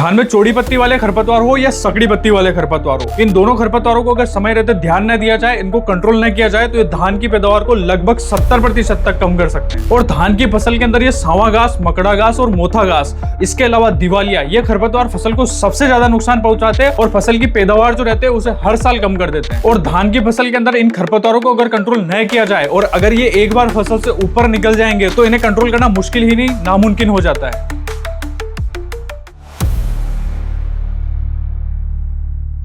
धान में चौड़ी पत्ती वाले खरपतवार हो या सकड़ी पत्ती वाले खरपतवार हो, इन दोनों खरपतवारों को अगर समय रहते ध्यान न दिया जाए, इनको कंट्रोल न किया जाए तो ये धान की पैदावार को लगभग 70% तक कम कर सकते हैं। और धान की फसल के अंदर ये सांवा घास, मकड़ा घास और मोथा घास, इसके अलावा दिवालिया, ये खरपतवार फसल को सबसे ज्यादा नुकसान पहुंचाते हैं और फसल की पैदावार जो रहते हैं उसे हर साल कम कर देते हैं। और धान की फसल के अंदर इन खरपतवारों को अगर कंट्रोल न किया जाए और अगर ये एक बार फसल से ऊपर निकल जाएंगे तो इन्हें कंट्रोल करना मुश्किल ही नहीं, नामुमकिन हो जाता है।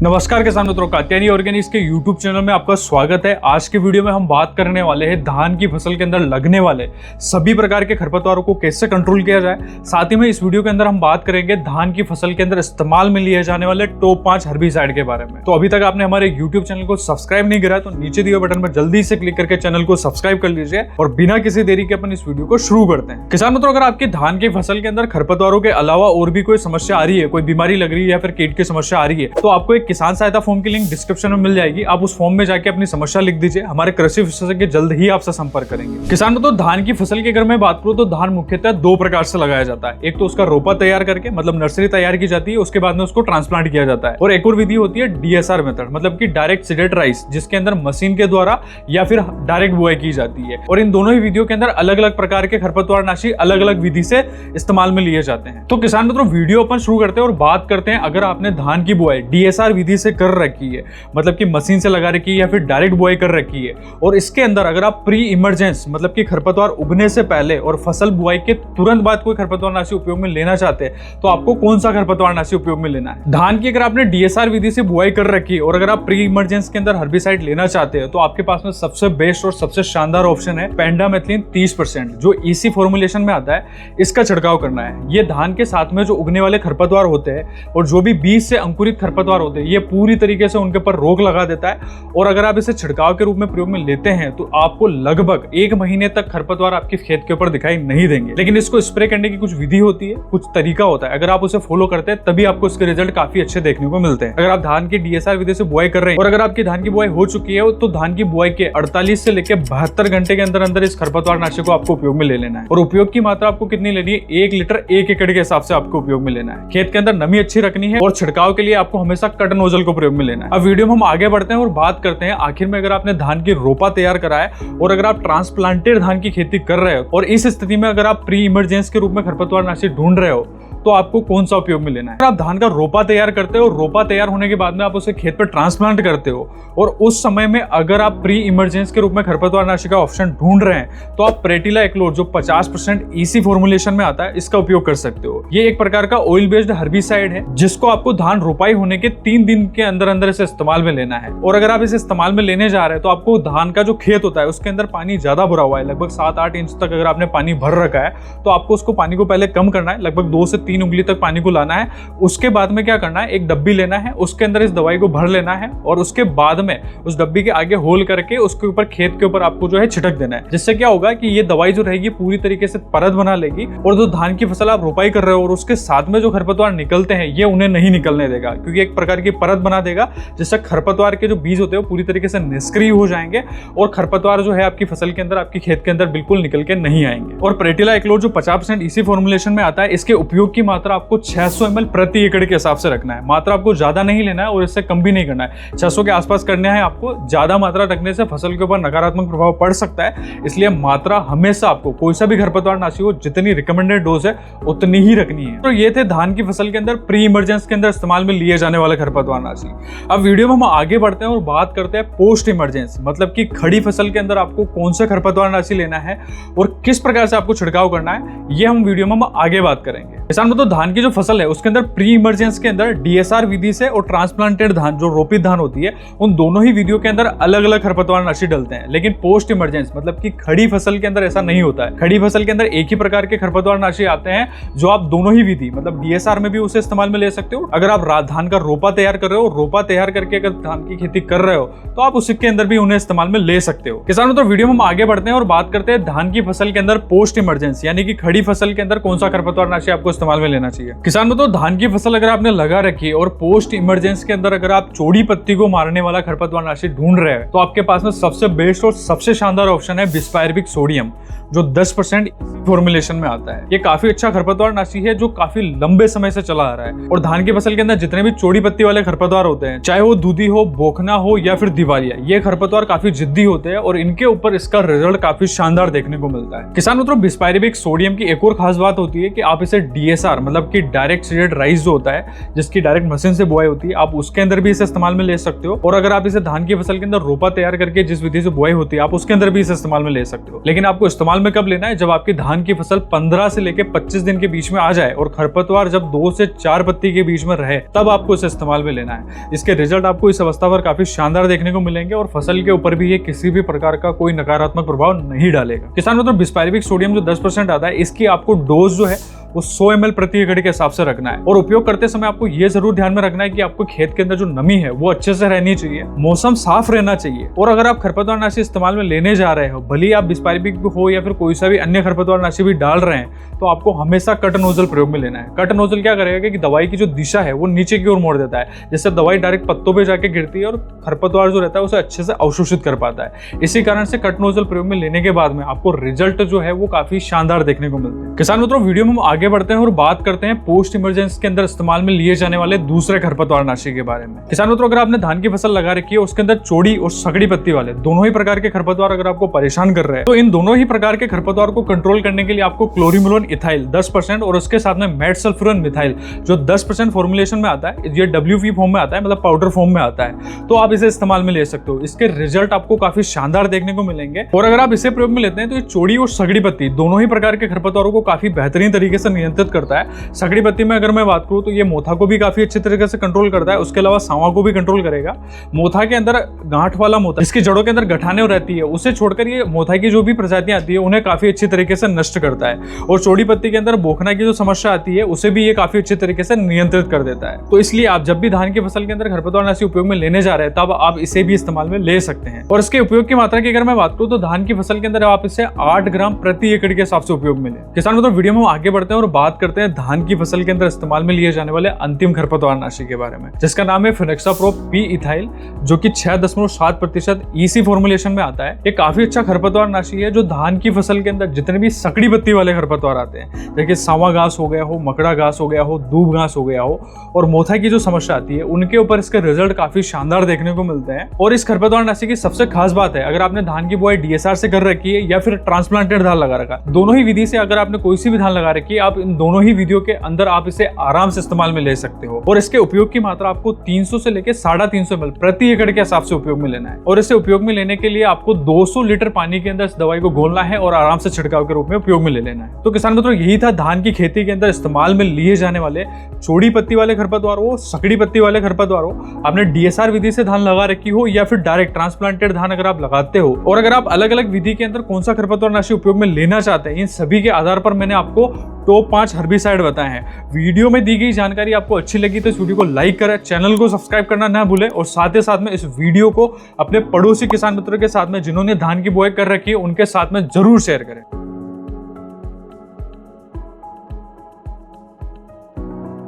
नमस्कार किसान मित्रों, कात्यायनी ऑर्गेनिक्स के YouTube चैनल में आपका स्वागत है। आज के वीडियो में हम बात करने वाले हैं धान की फसल के अंदर लगने वाले सभी प्रकार के खरपतवारों को कैसे कंट्रोल किया जाए। साथ ही में इस वीडियो के अंदर हम बात करेंगे धान की फसल के अंदर इस्तेमाल में लिए जाने वाले टॉप 5 हर्बिसाइड के बारे में। तो अभी तक आपने हमारे YouTube चैनल को सब्सक्राइब नहीं करा तो नीचे दिए बटन पर जल्दी से क्लिक करके चैनल को सब्सक्राइब कर लीजिए और बिना किसी देरी के अपन इस वीडियो को शुरू करते हैं। किसान मित्रों, अगर आपकी धान की फसल के अंदर खरपतवारों के अलावा और भी कोई समस्या आ रही है, कोई बीमारी लग रही है या फिर कीट की समस्या आ रही है, तो आपको एक किसान सहायता फॉर्म की लिंक डिस्क्रिप्शन में मिल जाएगी। आप उस फॉर्म में जाके अपनी समस्या लिख दीजिए, हमारे कृषि विशेषज्ञ जल्द ही आपसे संपर्क करेंगे। किसानों, तो धान की फसल की अगर मैं बात करूं तो धान मुख्यतः 2 प्रकार से लगाया जाता है। एक तो उसका रोपा तैयार करके, मतलब नर्सरी तैयार की जाती है, उसके बाद में उसको ट्रांसप्लांट किया जाता है। और एक और विधि होती है DSR मेथड, मतलब कि डायरेक्ट सीडेड राइस, जिसके अंदर मशीन के द्वारा या फिर डायरेक्ट बुआई की जाती है। और इन दोनों ही विधियों के अंदर अलग अलग प्रकार के खरपतवार नाशी अलग अलग विधि से इस्तेमाल में लिए जाते हैं। तो किसान मित्रों, वीडियो अपन शुरू करते हैं और बात करते हैं अगर आपने धान की बुआई DSR विधि से कर रखी है, मतलब कि मशीन से लगा रखी है या फिर डायरेक्ट बुआई कर रखी है, और इसके अंदर अगर आप प्री इमरजेंस, मतलब कि खरपतवार उगने से पहले और फसल बुआई के तुरंत बाद कोई खरपतवार नाशी उपयोग में लेना चाहते हैं, तो आपको कौन सा खरपतवार नाशी उपयोग में लेना है। धान की अगर आपने DSR विधि से बुआई कर रखी है और अगर आप प्री इमरजेंस के अंदर हर्बिसाइड लेना चाहते हैं, तो आपके पास में सबसे बेस्ट और सबसे शानदार ऑप्शन है पेंडामेथलिन 30%, जो EC फॉर्मुलेशन में आता है। इसका छिड़काव करना है। ये धान के साथ में जो उगने वाले खरपतवार होते हैं और जो भी बीज से अंकुरित खरपतवार होते हैं, ये पूरी तरीके से उनके ऊपर रोक लगा देता है। और अगर आप इसे छिड़काव के रूप में प्रयोग में लेते हैं तो आपको लगभग 1 महीने तक खरपतवार आपके खेत के ऊपर दिखाई नहीं देंगे। लेकिन इसको स्प्रे करने की कुछ विधि होती है, कुछ तरीका होता है। अगर आप उसे फॉलो करते हैं तभी आपको इसके रिजल्ट काफी अच्छे देखने को मिलते हैं। अगर आप धान की DSR विधि से बुआई कर रहे हैं और अगर आपकी धान की बुआई हो चुकी है तो धान की बुआई के 48 से लेकर 72 घंटे के अंदर अंदर इस खरपतवार नाशक को आपको उपयोग में ले लेना है। और उपयोग की मात्रा आपको कितनी लेनी है? 1 लीटर 1 एकड़ के हिसाब से आपको उपयोग में लेना है। खेत के अंदर नमी अच्छी रखनी है और छिड़काव के लिए आपको हमेशा कट नोजल को प्रयोग में लेना है। अब वीडियो में हम आगे बढ़ते हैं और बात करते हैं आखिर में अगर आपने धान की रोपा तैयार करा है और अगर आप ट्रांसप्लांटेड धान की खेती कर रहे हो और इस स्थिति में अगर आप प्री इमरजेंस के रूप में खरपतवार नाशी ढूंढ रहे हो, तो आपको कौन सा उपयोग में लेना है। अगर आप धान का रोपा तैयार करते हो, रोपा तैयार होने के बाद में आप उसे खेत पर ट्रांसप्लांट करते हो और उस समय में अगर आप प्री इमरजेंस के रूप में खरपतवार नाशी का ऑप्शन ढूंढ रहे हैं, तो आप प्रेटिला एक्लोर जो 50% EC फॉर्मुलेशन में आता है, इसका उपयोग कर सकते हो। ये एक प्रकार का ऑयल बेस्ड हर्बिसाइड है जिसको आपको धान रोपाई होने के 3 दिन के अंदर अंदर इसे इस्तेमाल में लेना है। और अगर आप इसे इस्तेमाल में लेने जा रहे हैं तो आपको धान का जो खेत होता है उसके अंदर पानी ज्यादा भरा हुआ है, लगभग 7-8 इंच तक अगर आपने पानी भर रखा है, तो आपको उसको पानी को पहले कम करना है, लगभग 2 से 3 उंगली तक पानी को लाना है। उसके बाद में क्या करना है, एक डब्बी लेना है, उसके अंदर इस दवाई को भर लेना है और उसके बाद में उस डब्बी के आगे होल करके उसके ऊपर खेत के ऊपर आपको जो है छिड़क देना है। जिससे क्या होगा कि ये दवाई जो रहेगी पूरी तरीके से परत बना लेगी और जो धान की फसल आप रोपाई कर रहे हो और उसके साथ में जो खरपतवार निकलते हैं ये उन्हें नहीं निकलने देगा, क्योंकि एक प्रकार की परत बना देगा जिससे खरपतवार के जो बीज होते हैं वो पूरी तरीके से निष्क्रिय हो जाएंगे और खरपतवार जो है आपकी फसल के अंदर, आपकी खेत के अंदर बिल्कुल निकल के नहीं आएंगे। और प्रेटिला एक्लोर जो 50% EC फॉर्मुलेशन में आता है, इसके उपयोग की मात्रा आपको 600 ml प्रति एकड़ के हिसाब से रखना है। मात्रा आपको ज्यादा नहीं लेना है और इससे कम भी नहीं करना है। 600 के आसपास करना है आपको। ज्यादा मात्रा रखने से फसल के ऊपर नकारात्मक प्रभाव पड़ सकता है, इसलिए मात्रा हमेशा आपको कोई सा भी खरपतवार नाशी हो जितनी रिकमेंडेड डोज है उतनी ही रखनी है। तो ये थे धान की फसल के अंदर प्री इमरजेंस के अंदर इस्तेमाल में लिए जाने वाले खरपतवार नाशी। अब वीडियो में हम आगे बढ़ते हैं और बात करते हैं पोस्ट इमरजेंस, मतलब कि खड़ी फसल के अंदर आपको कौन सा खरपतवार नाशी लेना है और किस प्रकार से आपको छिड़काव करना है, ये हम वीडियो में हम आगे बात करेंगे। किसान तो धान की जो फसल है उसके अंदर प्री इमरजेंस के अंदर DSR विधि से और ट्रांसप्लांटेड धान जो रोपित धान होती है, उन दोनों ही विधियों के अंदर अलग अलग खरपतवार नाशी डलते हैं। लेकिन पोस्ट इमरजेंस, मतलब कि खड़ी फसल के अंदर ऐसा नहीं होता है। खड़ी फसल के अंदर एक ही प्रकार के खरपतवार नाशी आते हैं जो आप दोनों ही विधि, मतलब DSR में भी उसे इस्तेमाल में ले सकते हो। अगर आप धान का रोपा तैयार कर रहे हो, रोपा तैयार करके अगर धान की खेती कर रहे हो, तो आप उसी के अंदर भी उन्हें इस्तेमाल में ले सकते हो। किसानों, तो वीडियो में हम आगे बढ़ते हैं और बात करते हैं धान की फसल के अंदर पोस्ट इमरजेंस, यानी कि खड़ी फसल के अंदर कौन सा खरपतवार नाशी आपको इस्तेमाल में लेना चाहिए। किसान, तो धान की फसल अगर आपने लगा रखी है और पोस्ट इमरजेंस के अंदर अगर आप चौड़ी पत्ती को मारने वाला खरपतवार नाशी ढूंढ रहे हैं, तो आपके पास में सबसे बेस्ट और सबसे शानदार ऑप्शन है बिस्पायरबिक सोडियम, जो 10% फॉर्मुलेशन में आता है। ये काफी अच्छा खरपतवार नाशी है जो काफी लंबे समय से चला आ रहा है। और धान की फसल के अंदर जितने भी चौड़ी पत्ती वाले खरपतवार होते हैं, चाहे वो दूधी हो, बोखना हो या फिर दिवालिया, ये खरपतवार काफी जिद्दी होते हैं और इनके ऊपर इसका रिजल्ट काफी शानदार देखने को मिलता है। किसान मित्रों, बिस्पायरिबिक सोडियम की एक और खास बात होती है कि आप इसे डीएसआर मतलब कि डायरेक्ट सीडेड राइस जो होता है, जिसकी डायरेक्ट मशीन से बुआई होती है, आप उसके अंदर भी इसे इस्तेमाल में ले सकते हो। और अगर आप इसे धान की फसल के अंदर रोपा तैयार करके जिस विधि से बुआई होती है, आप उसके अंदर भी इसे इस्तेमाल में ले सकते हो। लेकिन आपको इस्तेमाल में कब लेना है? जब आपकी धान की फसल 15 से लेकर 25 दिन के बीच में आ जाए और खरपतवार जब 2 से 4 पत्ती के बीच में रहे, तब आपको इसे इस्तेमाल में लेना है। इसके रिजल्ट आपको इस अवस्था पर काफी शानदार देखने को मिलेंगे और फसल के ऊपर भी ये किसी भी प्रकार का कोई नकारात्मक प्रभाव नहीं डालेगा। किसान मित्रों, बिस्पायरिबिक सोडियम जो 10% आता है, इसकी आपको डोज जो है वो 100 ml प्रति एकड़ के हिसाब से रखना है। और उपयोग करते समय आपको ये जरूर ध्यान में रखना है कि आपको खेत के अंदर जो नमी है वो अच्छे से रहनी चाहिए, मौसम साफ रहना चाहिए। और अगर आप खरपतवार नाशी इस्तेमाल में लेने जा रहे हो, भले ही आप बिस्पायरिबिक हो या फिर कोई सा भी अन्य खरपतवार नाशी भी डाल रहे हैं, तो आपको हमेशा कट नोजल प्रयोग में लेना है। कट नोजल क्या करेगा कि दवाई की जो दिशा है वो नीचे की ओर मोड़ देता है, जिससे दवाई डायरेक्ट पत्तों पे जाके गिरती है और खरपतवार जो रहता है उसे अच्छे से अवशोषित कर पाता है। इसी कारण से कट नोजल प्रयोग में लेने के बाद में आपको रिजल्ट जो है वो काफी शानदार देखने को मिलते हैं। किसान मित्रों, वीडियो में हम आगे बढ़ते हैं और बात करते हैं पोस्ट इमरजेंसी के अंदर इस्तेमाल में लिए जाने वाले दूसरे खरपतवार नाशी के बारे में। किसान मित्रों, अगर आपने धान की फसल लगा रखी है, उसके अंदर चौड़ी और सगड़ी पत्ती वाले दोनों ही प्रकार के खरपतवार अगर आपको परेशान कर रहे हैं, तो इन दोनों ही प्रकार के खरपतवार को कंट्रोल करने के लिए आपको क्लोरीमुलोन इथाइल 10% और उसके साथ में मेटसल्फ्यूरन मिथाइल जो 10% फॉर्मुलेशन में आता है, ये WV फॉर्म में आता है, मतलब पाउडर फॉर्म में आता है, तो आप इसे इस्तेमाल में ले सकते हो। इसके रिजल्ट आपको काफी शानदार देखने को मिलेंगे। और अगर आप इसे प्रयोग में लेते हैं तो ये चौड़ी और सगड़ी पत्ती दोनों ही प्रकार के खरपतवारों को काफी बेहतरीन तरीके से नियंत्रित करता है। सगड़ी पत्ती में अगर मैं बात करूं तो ये मोथा को भी काफी अच्छे तरीके से कंट्रोल करता है, उसके अलावा सांवा को भी कंट्रोल करेगा। मोथा के अंदर गांठ वाला मोथा, इसकी जड़ों के अंदर गठाने रहती है, उसे छोड़कर ये मोथा की जो भी प्रजातियां आती है उन्हें काफी अच्छी तरीके से नष्ट करता है। और चौड़ी पत्ती के अंदर बोखना की जो समस्या आती है उसे भी ये काफी अच्छे तरीके से नियंत्रित कर देता है। तो इसलिए आप जब भी धान की फसल के अंदर खरपतवार नाशी उपयोग में लेने जा रहे हैं, तब आप इसे भी इस्तेमाल में ले सकते हैं। और इसके उपयोग की मात्रा की अगर मैं बात करूं तो धान की फसल के अंदर आप इसे 8 ग्राम प्रति एकड़ के हिसाब से उपयोग में लें। किसान मित्रों, वीडियो में आगे बढ़ते हैं और बात करते हैं धान की फसल के अंदर इस्तेमाल में लिए जाने वाले अंतिम खरपतवार नाशी के बारे में, जिसका नाम है फिनेक्साप्रो पी इथाइल, जो कि 6.7% EC फॉर्मुलेशन में आता है। ये काफी अच्छा खरपतवार नाशी है जो धान की फसल के अंदर जितने भी सकड़ी पत्ती वाले खरपतवार आते हैं, जैसे सांवा घास हो गया हो, मकड़ा घास हो गया हो, दूब घास हो गया हो और मोथा की जो समस्या आती है, उनके ऊपर इसके रिजल्ट काफी शानदार देखने को मिलते हैं। और इस खरपतवार नाशी की सबसे खास बात है, अगर आपने धान की बुआई DSR से कर रखी है या फिर ट्रांसप्लांटेड धान लगा रखा, दोनों ही विधि से अगर आपने कोई सी भी धान लगा रखी है, आप इन दोनों ही विधियों के अंदर आप इसे आराम से इस्तेमाल में ले सकते हो। और इसके उपयोग की मात्रा आपको 300 से लेकर 350 ml प्रति एकड़ के हिसाब से उपयोग में लेना है। और इसे उपयोग में लेने के लिए आपको 200 लीटर पानी के अंदर इस दवाई को घोलना है और आराम से छिड़काव के रूप में उपयोग में ले लेना है। तो किसान मित्रों, यही था धान की खेती के अंदर इस्तेमाल में लिए जाने वाले चौड़ी पत्ती वाले खरपतवार हो, सकड़ी पत्ती वाले खरपतवार हो, आपने DSR विधि से धान लगा रखी हो या फिर डायरेक्ट ट्रांसप्लांटेड धान अगर आप लगाते हो, और अगर आप अलग अलग विधि के अंदर कौन सा खरपतवार नाशी उपयोग में लेना चाहते हैं, इन सभी के आधार पर मैंने आपको टॉप 5 हर्बिसाइड बताए हैं। वीडियो में दी गई जानकारी आपको अच्छी लगी तो इस वीडियो को लाइक करें, चैनल को सब्सक्राइब करना ना भूलें और साथ ही साथ में इस वीडियो को अपने पड़ोसी किसान मित्रों के साथ में जिन्होंने धान की बुआई कर रखी है उनके साथ में जरूर शेयर करें।